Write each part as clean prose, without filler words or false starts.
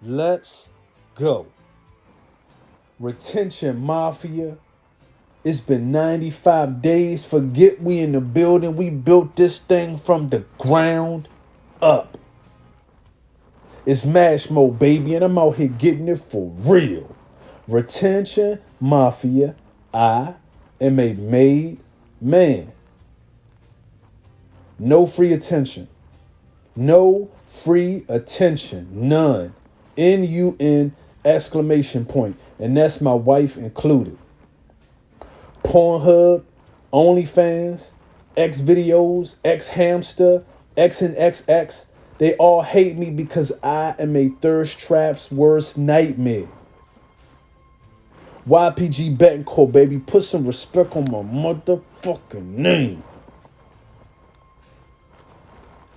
Let's go. Retention Mafia. It's been 95 days. Forget we in the building. We built this thing from the ground up. It's Mash Mode, baby, and I'm out here getting it for real. Retention Mafia. I am a made man. No free attention. No free attention. None. N-U-N exclamation point. And that's my wife included. Pornhub, OnlyFans, X videos, X hamster, X and XX. They all hate me because I am a thirst trap's worst nightmare. YPG Betancourt, baby. Put some respect on my motherfucking name.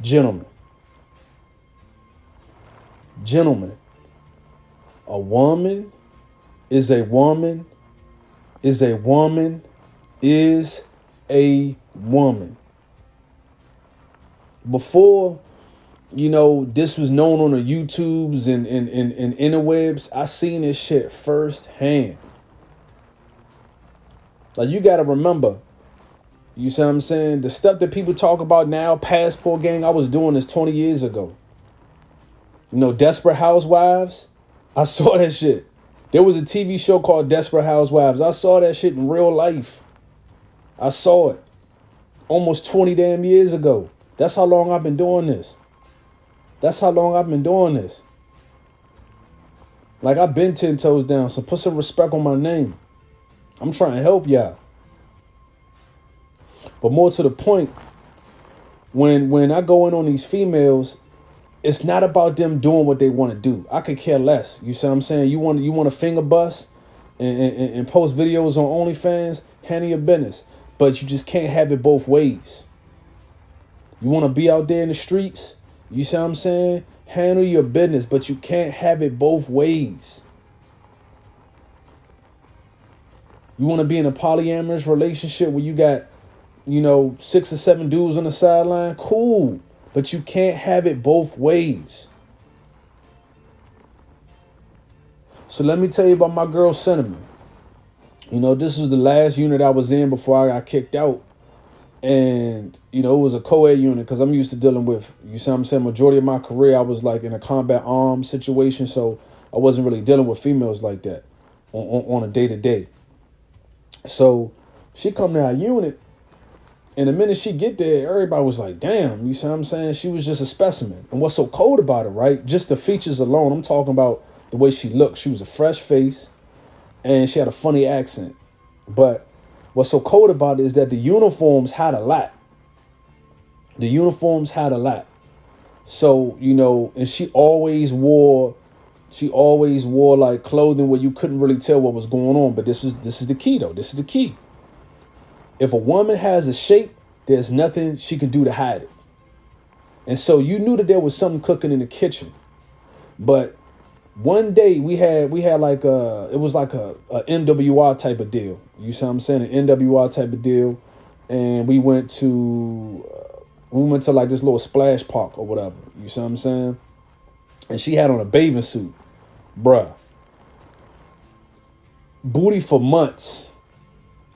Gentlemen, a woman is a woman is a woman is a woman. Before, this was known on the YouTubes and interwebs, I seen this shit firsthand. Like, you got to remember, you see what I'm saying? The stuff that people talk about now, Passport Gang, I was doing this 20 years ago. Desperate Housewives, I saw that shit. There was a TV show called Desperate Housewives. I saw that shit in real life. I saw it almost 20 damn years ago. That's how long I've been doing this. Like, I've been 10 toes down, so put some respect on my name. I'm trying to help y'all. But more to the point, when I go in on these females, it's not about them doing what they want to do. I could care less. You see what I'm saying? You want to finger bust and post videos on OnlyFans, handle your business. But you just can't have it both ways. You want to be out there in the streets, you see what I'm saying? Handle your business, but you can't have it both ways. You want to be in a polyamorous relationship where you got, 6 or 7 dudes on the sideline? Cool. But you can't have it both ways. So let me tell you about my girl Cinnamon. This was the last unit I was in before I got kicked out. And, it was a co-ed unit because I'm used to dealing with, you see what I'm saying, majority of my career, I was like in a combat arms situation. So I wasn't really dealing with females like that on a day-to-day. So she come to our unit. And the minute she get there, everybody was like, damn, you see what I'm saying? She was just a specimen. And what's so cold about it, right? Just the features alone. I'm talking about the way she looked. She was a fresh face and she had a funny accent. But what's so cold about it is that the uniforms had a lot. So, and she always wore like clothing where you couldn't really tell what was going on. But this is the key, though. This is the key. If a woman has a shape, there's nothing she can do to hide it. And so you knew that there was something cooking in the kitchen. But one day we had like it was like a MWR type of deal. You see what I'm saying? An NWR type of deal. And we went to like this little splash park or whatever. You see what I'm saying? And she had on a bathing suit. Bruh. Booty for months.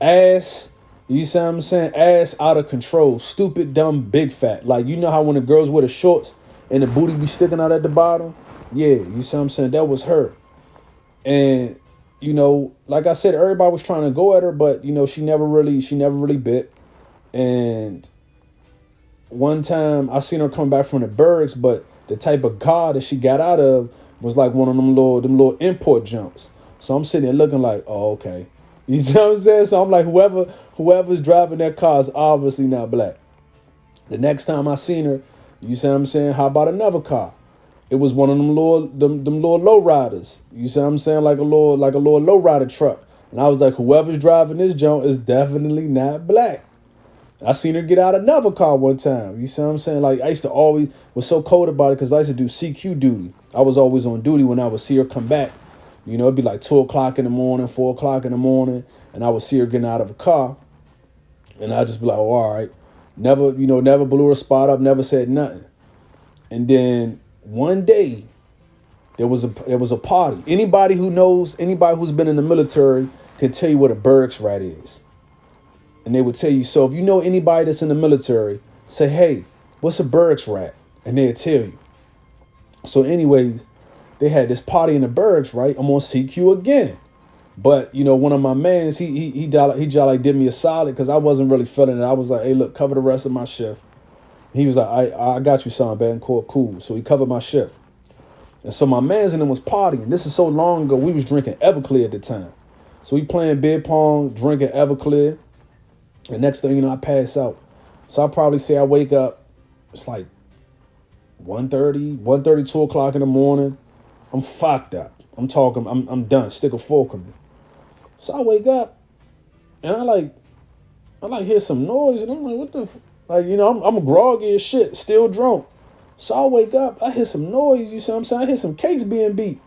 Ass. You see what I'm saying? Ass out of control. Stupid, dumb, big fat. Like, you know how when the girls wear the shorts and the booty be sticking out at the bottom? Yeah, you see what I'm saying? That was her. And, like I said, everybody was trying to go at her, but, she never really bit. And one time I seen her come back from the barracks, but the type of car that she got out of was like one of them little import jumps. So I'm sitting there looking like, oh, okay. You see what I'm saying? So I'm like, whoever's driving that car is obviously not black. The next time I seen her, you see what I'm saying? How about another car? It was one of them little low riders. You see what I'm saying? Like a little low rider truck. And I was like, whoever's driving this junk is definitely not black. I seen her get out another car one time. You see what I'm saying? Like, I used to always was so cold about it because I used to do CQ duty. I was always on duty when I would see her come back. It'd be like 2 o'clock in the morning, 4 o'clock in the morning, and I would see her getting out of a car. And I'd just be like, oh, all right. Never blew her spot up, never said nothing. And then one day, There was a party. Anybody who's been in the military can tell you what a Berg's rat is. And they would tell you, so if you know anybody that's in the military, say, hey, what's a Berg's rat? And they'll tell you. So anyways, they had this party in the Bergs, right? I'm on CQ again. But, one of my mans, he jolly did me a solid because I wasn't really feeling it. I was like, hey, look, cover the rest of my shift. He was like, I got you, son, Bancourt, cool. So he covered my shift. And so my mans and them was partying. This is so long ago, we was drinking Everclear at the time. So we playing beer pong, drinking Everclear. And next thing you know, I pass out. So I probably say I wake up, it's like 1:30, 2 o'clock in the morning. I'm fucked up. I'm talking, I'm done. Stick a fork in me. So I wake up and I hear some noise and I'm like, what the I'm groggy as shit, still drunk. So I wake up, I hear some noise, you see what I'm saying? I hear some cakes being beat.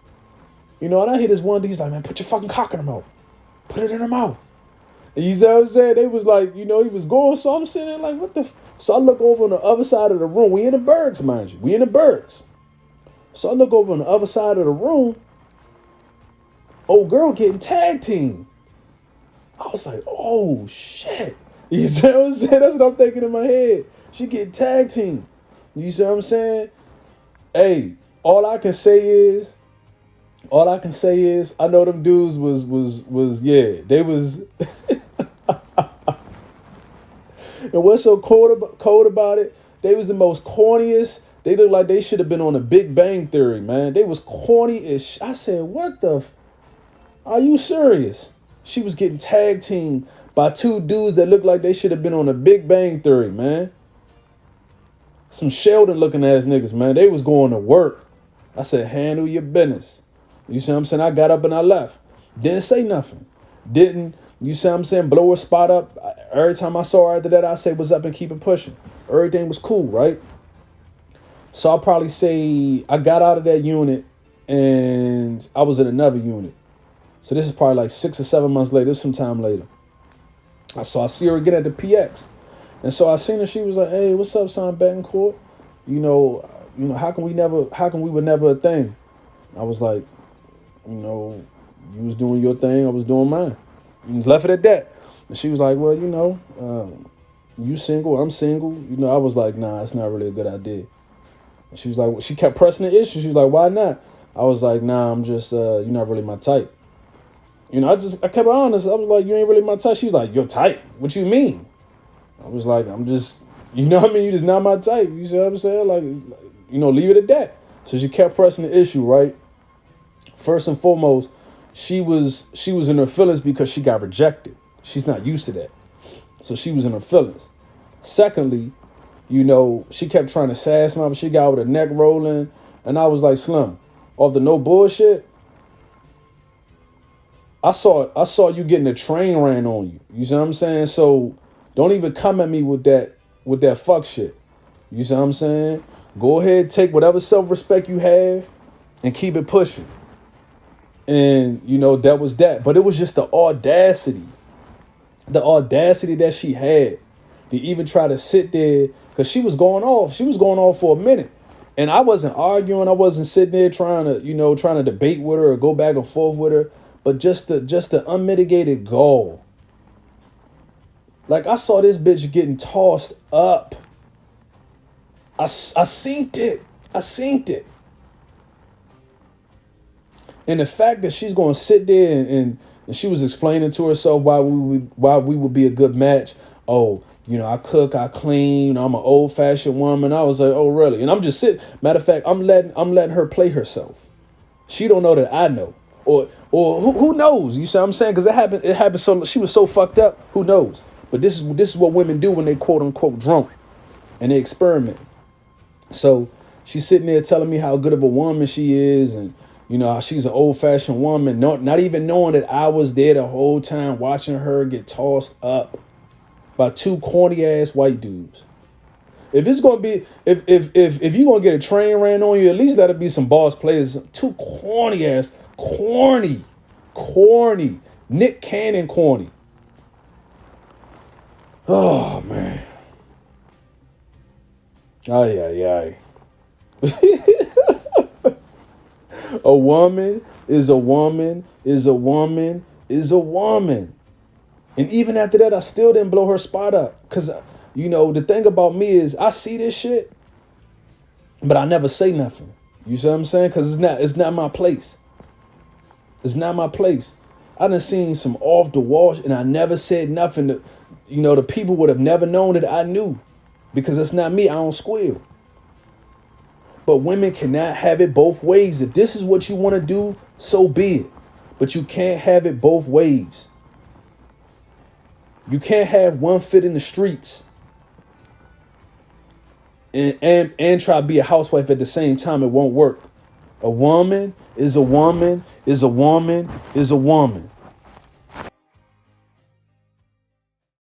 And I hear this one dude, he's like, man, put your fucking cock in the mouth. Put it in the mouth. And you see what I'm saying? They was like, he was going, so I'm sitting there like, what the So I look over on the other side of the room. We in the Bergs, mind you. We in the Bergs. So I look over on the other side of the room. Old girl getting tag team. I was like, oh, shit. You see what I'm saying? That's what I'm thinking in my head. She getting tag team. You see what I'm saying? Hey, all I can say is, I know them dudes was they was. And what's so cold about it? They was the most corniest. They looked like they should have been on the Big Bang Theory, man. They was corny as I said, what the? Are you serious? She was getting tag teamed by two dudes that looked like they should have been on the Big Bang Theory, man. Some Sheldon looking ass niggas, man. They was going to work. I said, handle your business. You see what I'm saying? I got up and I left. Didn't say nothing. You see what I'm saying? Blow her spot up. Every time I saw her after that, I say, what's up and keep it pushing. Everything was cool, right? So I'll probably say I got out of that unit and I was in another unit. So this is probably like 6 or 7 months later, some time later. I see her again at the PX. And so I seen her, she was like, hey, what's up, son, Betancourt? How can we were never a thing? I was like, you was doing your thing, I was doing mine. And left it at that. And she was like, well, you single, I'm single. I was like, nah, it's not really a good idea. And she was like, she kept pressing the issue. She was like, why not? I was like, nah, I'm just, you're not really my type. I kept her honest. I was like, you ain't really my type. She was like, your type? What you mean? I was like, I'm just, you just not my type. You see what I'm saying? Like, leave it at that. So she kept pressing the issue, right? First and foremost, she was in her feelings because she got rejected. She's not used to that. So she was in her feelings. Secondly, she kept trying to sass me, but she got with her neck rolling. And I was like, Slim, off the no bullshit, I saw you getting a train ran on you. You see what I'm saying? So don't even come at me with that fuck shit. You see what I'm saying? Go ahead, take whatever self-respect you have and keep it pushing. And, that was that. But it was just the audacity that she had to even try to sit there, because she was going off. She was going off for a minute. And I wasn't arguing. I wasn't sitting there trying to debate with her or go back and forth with her. But just the unmitigated gall. Like, I saw this bitch getting tossed up. I seen it. And the fact that she's going to sit there and she was explaining to herself why we would be a good match. Oh, I cook, I clean, I'm an old-fashioned woman. I was like, oh, really? And I'm just sitting. Matter of fact, I'm letting her play herself. She don't know that I know. Or who knows? You see what I'm saying? Because it happened so she was so fucked up. Who knows? But this is what women do when they quote unquote drunk and they experiment. So she's sitting there telling me how good of a woman she is, and how she's an old-fashioned woman, not even knowing that I was there the whole time watching her get tossed up by two corny ass white dudes. If it's gonna be, if you're gonna get a train ran on you, at least let it be some boss players. Two corny, Nick Cannon corny. Oh man. Ay. A woman is a woman is a woman is a woman. And even after that, I still didn't blow her spot up. Because, you know, the thing about me is I see this shit, but I never say nothing. You see what I'm saying? Because it's not my place. It's not my place. I done seen some off the wall and I never said nothing. You know, the people would have never known that I knew. Because it's not me. I don't squeal. But women cannot have it both ways. If this is what you want to do, so be it. But you can't have it both ways. You can't have one foot in the streets and try to be a housewife at the same time. It won't work. A woman is a woman is a woman is a woman.